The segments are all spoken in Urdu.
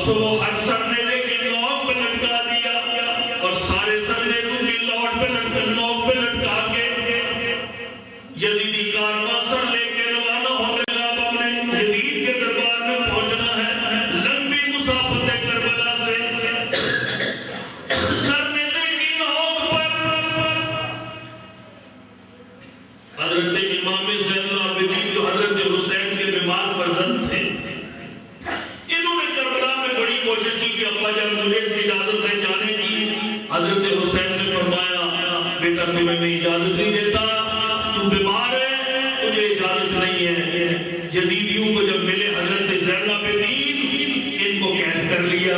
سو وہ ہر سرنیزے کی نوک پہ لٹکا دیا اور سارے سرنیزوں کی نوک پہ لٹکا کے یزیدی کارواں سر لے کے روانہ ہونے لگا۔ اب ہم نے یزید کے دربار میں پہنچنا ہے، لمبی مسافت ہے کربلا سے۔ سرنیزے کی نوک پر حضرت امام زین العابدین جو حضرت حسین کے بیمار فرزند تھے، انہوں نے کربلا میں بڑی کوشش کی کہ ابا جان مجھے اجازت دیں جانے کی۔ حضرت حسین نے فرمایا بیٹا تمہیں میں اجازت نہیں دیتا، تو بیمار ہے، تجھے اجازت نہیں ہے۔ یزیدیوں کو جب ملے حضرت زین العابدین، ان کو قید کر لیا،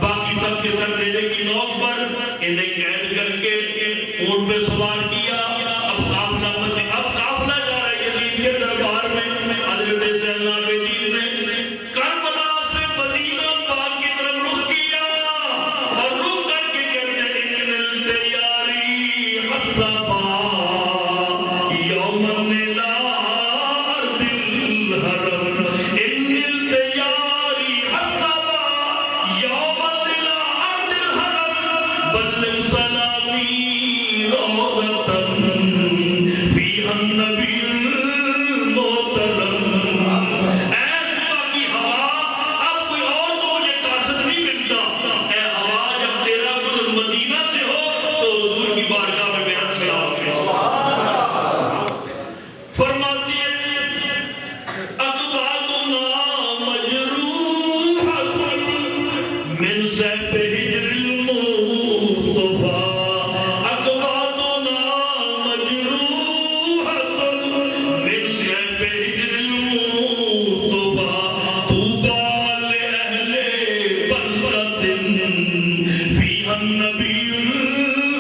باقی سب کے سرنیزے کی نوک پر انہیں قید کر کے اونٹ پہ سوار کیا۔ اب قافلہ جا رہا ہے یزید کے دربار میں۔ حضرت زین العابدین نے کربلا سے مدینہ پاک کی طرف رخ کیا اور رخ کر کے کہتے ہیں ان التیاری حسبا یوم النلا ارض الحرم، ان التیاری حسبا یوم النلا ارض الحرم، بلغ سلامی روضتا فیہا النبی المحترم۔ ایسا کی ہوا اب کوئی اور تو مجھے قاصد نہیں ملتا، اے ہوا جب تیرا گزر مدینہ سے ہو تو حضور کی بارگاہ میں میرا سلام ہے۔ فرماتی ہے اقبالنا مجروحۃ من سیف ہجر المصطفیٰ، اقبالنا مجروحۃ من سیف ہجر المصطفیٰ، طوبیٰ لأہل بلدۃ فیہا النبی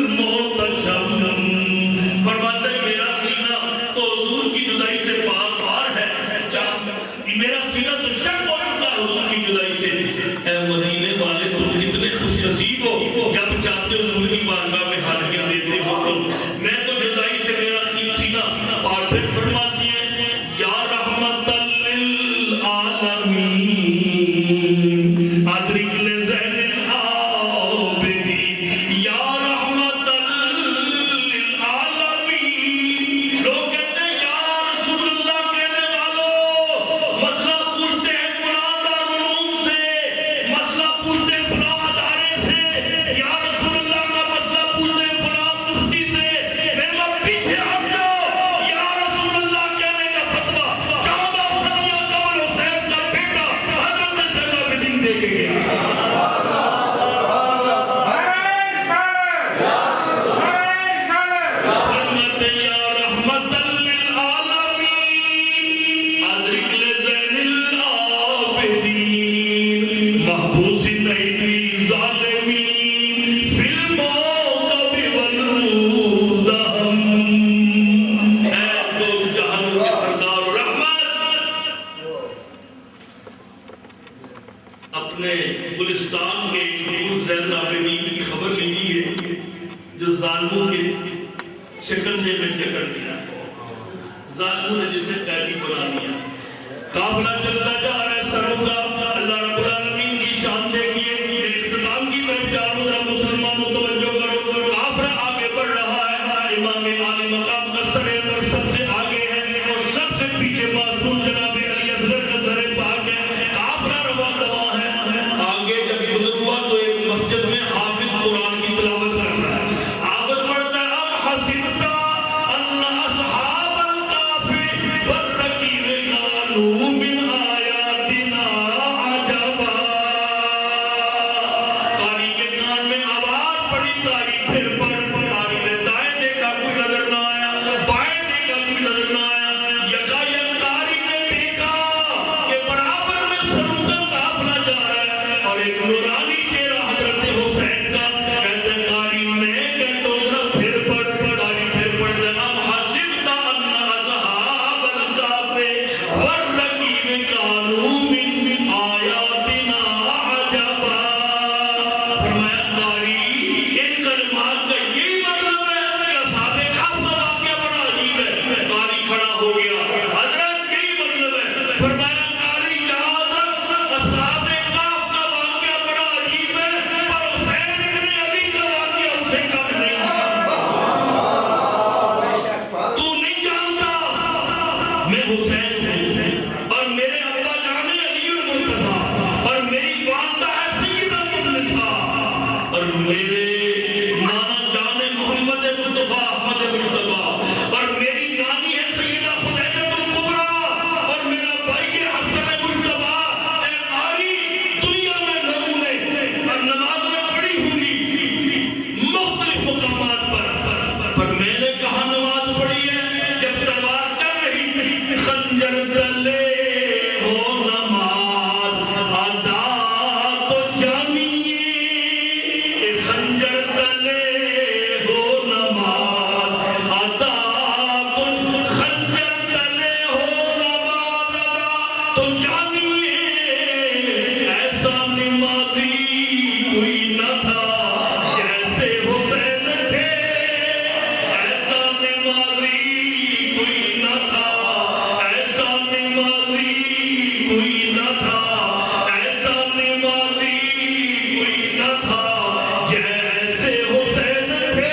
المحتشم۔ فرماتا ہے میرا سینہ تو حضور کی جدائی سے پار پار ہے، میرا سینہ تو شک ہو چکا حضور کی جدائی سے۔ اے مدینے والے تم کتنے خوش نصیب ہو، جب چاہتے ہو حضور کی بارگاہ میں حاضریاں دیتے ہو تم۔ میں تو جدائی سے میرا سینہ پار۔ پھر فرماتی ہے یا رحمت للعالمین ادرک لزین العابدین، یا رحمت للعالمین۔ لوگ کہتے ہیں یا رسول اللہ کہنے والوں، مسئلہ پوچھتے ہیں فلاں دارالعلوم سے، مسئلہ پوچھتے ہیں فلاں ادارے سے، یا رسول اللہ کا مسئلہ پوچھتے ہیں فلاں مفتی سے، میرا پیچھے ہٹ جاؤ۔ یا رسول اللہ کہنے کا فتویٰ 14 صدیوں قبل حسین کا بیٹا حضرت زین العابدین دے کے گیا۔ فرماتے یا رحمت للعالمین ادرک لزین العابدین، محبوس نیدی ظالمین فی الموقب والمدہم۔ اے دو جہانوں کے سردار و رحمت، اپنے گلستان کے حضور زین العابدین کی خبر لیجیے جو ظالموں کے شکنجے میں جکڑ دیا، ظالموں نے جسے قیدی بنا دیا۔ قافلہ چلتا جا رہا ہے سروں کا، اللہ رب العالمین کی شان دیکھیے۔ اختتام کی طرف جا رہا مسلمانوں توجہ کرو، قافلہ آگے بڑھ رہا ہے، امام عالی مقام کا سرے پر سب سے آگے ہے اور سب سے پیچھے معصوم جناب علی اصغر کا سرے پاک ہے۔ قافلہ رواں دواں ہے، آگے جب گزر ہوا تو ایک مسجد میں حافظ قرآن کی تلاوت کر رہا ہے۔ حافظ پڑھتا ہے ام حسبت ان اصحاب الکہف والرقیم کانوا من آیاتنا عجبا۔ قاری کے کان میں آواز پڑی، قاری پھر پڑھ، قاری نے دائیں دیکھا کوئی نظر نہ آیا، بائیں دیکھا کوئی نظر نہ آیا، یکایک قاری نے دیکھا کہ برابر میں سروں کا قافلہ جا رہا ہے اور ایک نورانی چہرہ حضرت حسین کا۔ کہتے ہیں قاری میں کہتا ہوں ذرا پھر پڑھ، قاری پھر پڑھتا ہے ام حسبت ان اصحاب الکہف والرقیم کانوا من آیاتنا عجبا۔ فرمایا قاری ان کلمات کا یہی مطلب ہے کہ اصحاب کہف کا واقعہ بڑا عجیب ہے۔ قاری کھڑا ہو گیا، حضرت یہی مطلب ہے۔ فرمایا قاری یاد رکھ اصحاب کہف کا واقعہ تو جانیے ایسا نمازی کوئی نہ تھا جیسے حسین تھے، ایسا نمازی کوئی نہ تھا، ایسا نمازی کوئی نہ تھا، ایسا نمازی کوئی نہ تھا جیسے حسین تھے۔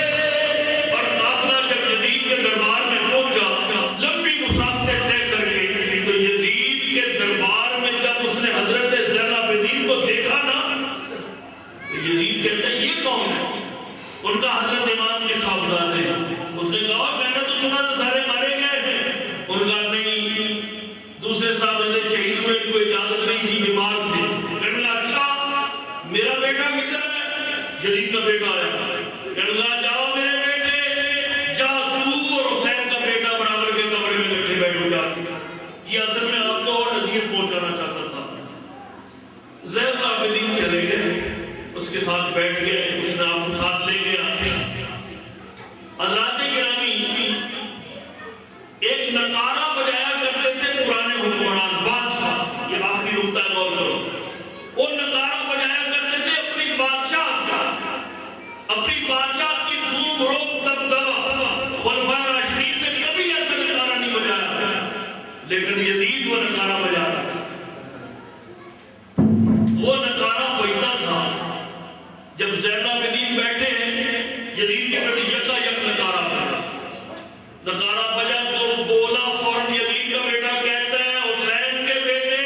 اور قافلہ جب یزید کے دربار میں پہنچا، لمبی مسافت طے کر کے، تو یزید کے دربار میں جب اس نے حضرت زین العابدین کو دیکھا نا، تو یزید کہتا ہے یہ کون ہے؟ ان کا حضرت امام کے صاحبزادے ہیں۔ اس نے کہا میں نے تو سنا تھا سارے مارے گئے ہیں۔ ان کا نہیں، دوسرے صاحبزادے شہید ہوئے، ان کو اجازت نہیں تھی، بیمار تھے۔ کہنے لگا اچھا میرا بیٹا کدھر ہے؟ یزید کا بیٹا آیا۔ کہنے لگا جاؤ میرے بیٹے، جا تو اور حسین کا بیٹا برابر کے کمرے میں بیٹھے بیٹھو جا۔ یہ اصل میں آپ کو اور نصیحت پہنچانا چاہتا تھا۔ زین العابدین چلے گئے، اس کے ساتھ بیٹھ گئے، اس نے آپ کو ساتھ لے گیا۔ حضرات گرامی، ایک نقارہ بجایا کرتے تھے پرانے حکمران بادشاہ، یہ آخری نقطہ ہے، غور کرو۔ وہ نقارہ بجایا کرتے تھے اپنی بادشاہ کا، اپنی بادشاہ کی دھوم روک دبدبہ۔ خلفائے راشدین نے کبھی ایسا نقارہ نہیں بجایا، لیکن یزید وہ نقارہ بجاتا تھا۔ وہ نقارہ بجتا تھا جب زین العابدین بیٹھے ہیں، یزید کے بیٹے یکا یک نقارہ بجا۔ نقارہ بجا تو بولا، فوراً یزید کا بیٹا کہتا ہے حسین کے بیٹے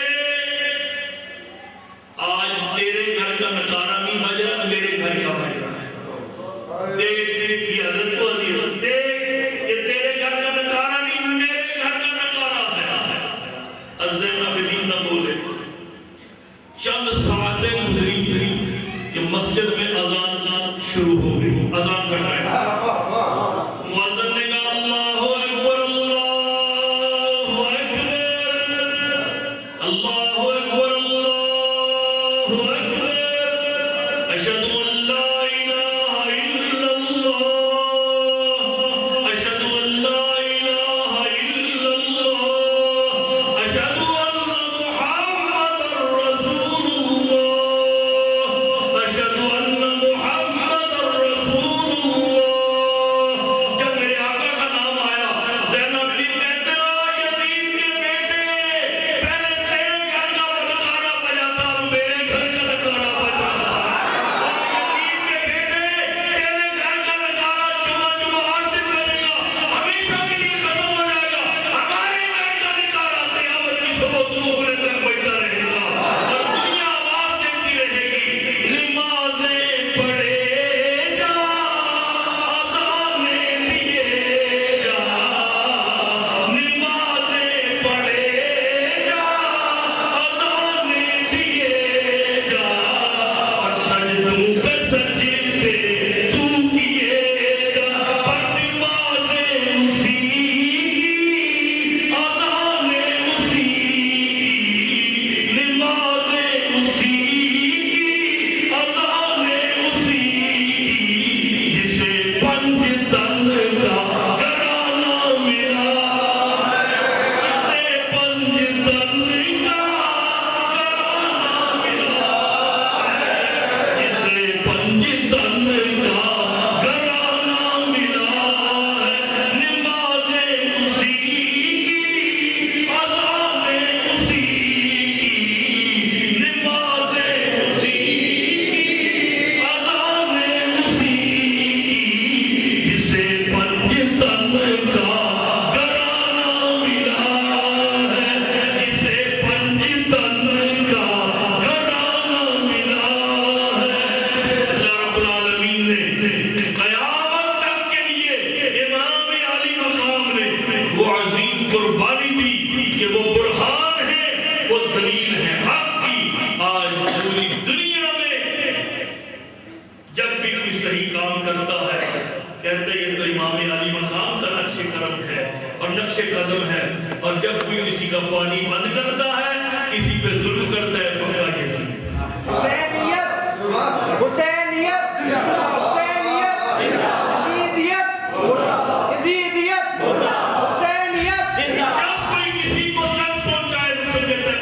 آج تیرے گھر کا نقارہ نہیں بج رہا، میرے گھر کا بج رہا ہے۔ دیکھ یہ حضرت کو عزیز، دیکھ یہ تیرے گھر کا نقارہ نہیں، میرے گھر کا نقارہ ہے۔ زین العابدین نہ بولے۔ چند ساعتیں گزری کہ مسجد میں اذان شروع ہو گئی، اذان کا ٹائم۔ مؤذن نے کہا اللہ اکبر اللہ اکبر، اللہ اکبر اللہ اکبر، اشہد ان لا الہ الا اللہ، اشہد ان لا الہ الا اللہ، اشہد ان محمد رسول اللہ، اشہد ان محمد رسول اللہ۔ جب میرے آقا کا نام آیا، زین العابدین کہتے ہیں یزید کے بیٹے، پہلے تیرے گھر کا نقارہ بجا تھا، اب میرے گھر کا نقارہ بجا۔ یزید کے بیٹے، تیرے گھر کا نقارہ جمعہ 8 دن بجے گا، ہمیشہ کے لیے ختم ہو جائے گا۔ ہمارے گھر کا نقارہ قیامت کی صبح طلوع تک بجتا رہے گا، اور دنیا آواز دیتی رہے گی، نمازیں پڑھے جا، اذانیں دیے جا، نمازیں پڑھے جا، اذانیں دیے جا، اور سجدوں پہ سجدے تو کیے جا، پر نمازیں اسی کی، اذانیں اسی کی، نمازیں اسی کی، اذانیں اسی کی، جسے پنج تن کا گھرانہ ملا، جسے پنج تن کا گھرانہ ملا، جسے پنج تن کا گھرانہ ملا ہے، نمازیں اسی کی، اذانیں اسی کی، نمازیں اسی کی، اذانیں اسی کی، جسے پنج تن کا گھرانہ ملا ہے، جسے پنج تن کا گھرانہ ملا ہے۔ اللہ رب العالمین نے قیامت تک کے لیے امام علی مقام نے وہ عظیم قربانی دی کہ وہ برہان ہے، وہ دلیل ہے حق کی۔ آج پوری دنیا میں جب بھی کوئی صحیح کام کرتا ہے، کہتے ہیں یہ تو امام علی مقام کا نقش قدم ہے اور نقش قدم ہے، اور جب کوئی کسی کا پانی بند کرتا ہے، کسی پہ ظلم کرتا ہے، پکا کے حسینیت، حسینیت، حسینیت، یزیدیت، یزیدیت، حسینیت۔ جب کوئی کسی کو تنگ پہنچائے، اسے کہتے ہیں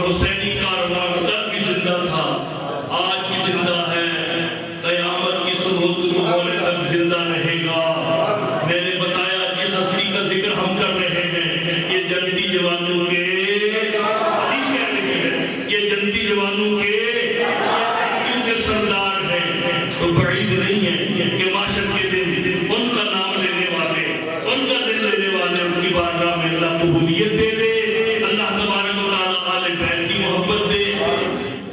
حسینی کارواں کل بھی زندہ تھا، آج بھی زندہ ہے، قیامت کی صبح شروع ہونے تک زندہ رہے گا۔ میں نے بتایا جس ہستی کا ذکر ہم کر رہے ہیں یہ جنتی جوانوں کے حدیث کہہ رہی ہے، یہ جنتی جوانوں کے سردار ہیں، تو بعید نہیں ہے کہ معاشر کے دن ان کا نام لینے والے، ان کا دل لینے والے ان کی بارگاہ میں اللہ قبولیت دے دے، اللہ تبارک و تعالیٰ آل بیت کی محبت دے،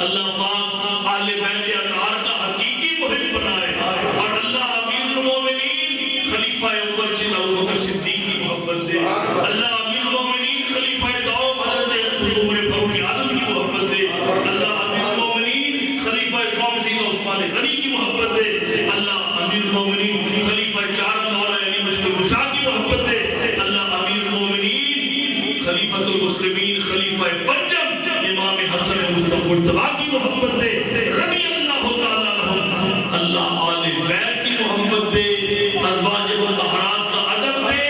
اللہ پاک آل بیت اطہار کا حقیقی محب بنائے، اور اللہ امیر المومنین خلیفہ اول سیدنا ابوبکر صدیق کی محبت دے، اللہ امیر المومنین خلیفہ دوم حضرت عمر فاروق اعظم کی محبت دے، اللہ امیر المومنین خلیفہ ثانی سیدنا عثمان غنی کی محبت دے، اللہ امیر المومنین خلیفہ چارم مولا علی مشکل کشا کی محبت دے، اللہ امیر المومنین خلیفۃ المسلمین خلیفہ پنجم امام حسن مصطفیٰ کی محبت دے، رضی اللہ تعالیٰ عنہم، اللہ آل بیت کی محبت دے، ازواج مطہرات کا ادب دے،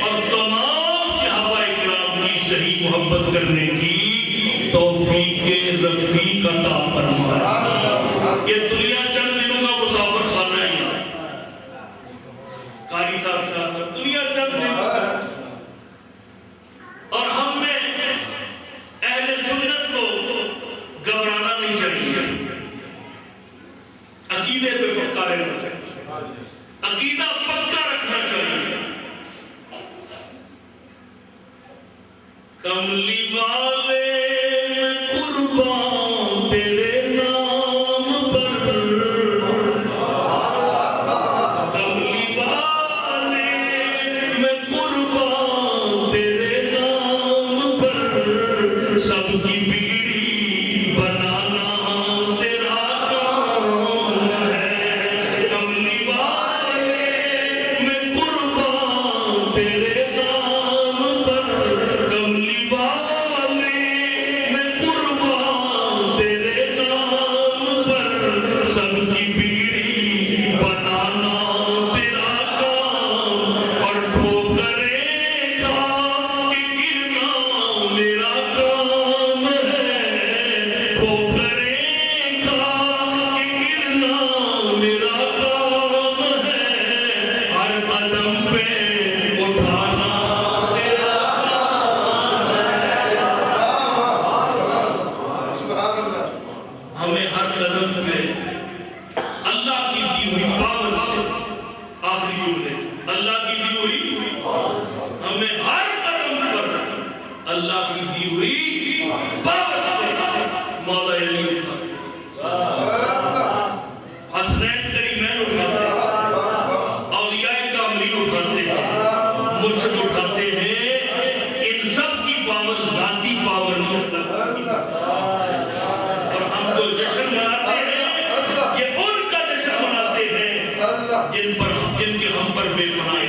اور تمام صحابہ کرام کی صحیح محبت کرنے کی توفیق رفیق عطا فرمائے۔ یہ دنیا چند دنوں کا مسافر خانہ ہے، قاری صاحب دنیا چند دنوں اور ہم میں اہل سنت کو گھبرانا نہیں چاہیے، عقیدے پہ پکا رہنا چاہیے، عقیدہ پکا رکھنا چاہیے۔ کملی والے قربان تیرے نام پر، کملی والے میں قربان تیرے نام پر، سب کی بگڑی بنانا تیرا کام ہے، کملی والے میں قربان تیرے نام پر، کملی والے میں قربان تیرے نام پر، سب کی بگڑی بنانا تیرا کام، اور ٹھوکریں کھا کے گرنا میرا کام ہے، ٹھوکریں کھا کے گرنا میرا کام ہے، ہر قدم پہ اٹھانا تیرا ہمیں ہر قدم پہ اللہ کی دی ہوئی پاور سے، آخری جملے اللہ کی دی ہوئی، ہمیں ہر قدم پر اللہ کی دی ہوئی پاور سے مولا علی اٹھاتے، حسنین کریمین اٹھاتے، اولیاء کاملین اٹھاتے ہیں، مرشد اٹھاتے ہیں، ان سب کی پاور ذاتی پاور نہیں ہوتا، اور ہم جو جشن مناتے ہیں یہ ان کا جشن مناتے ہیں جن کے ہم پر بے پناہ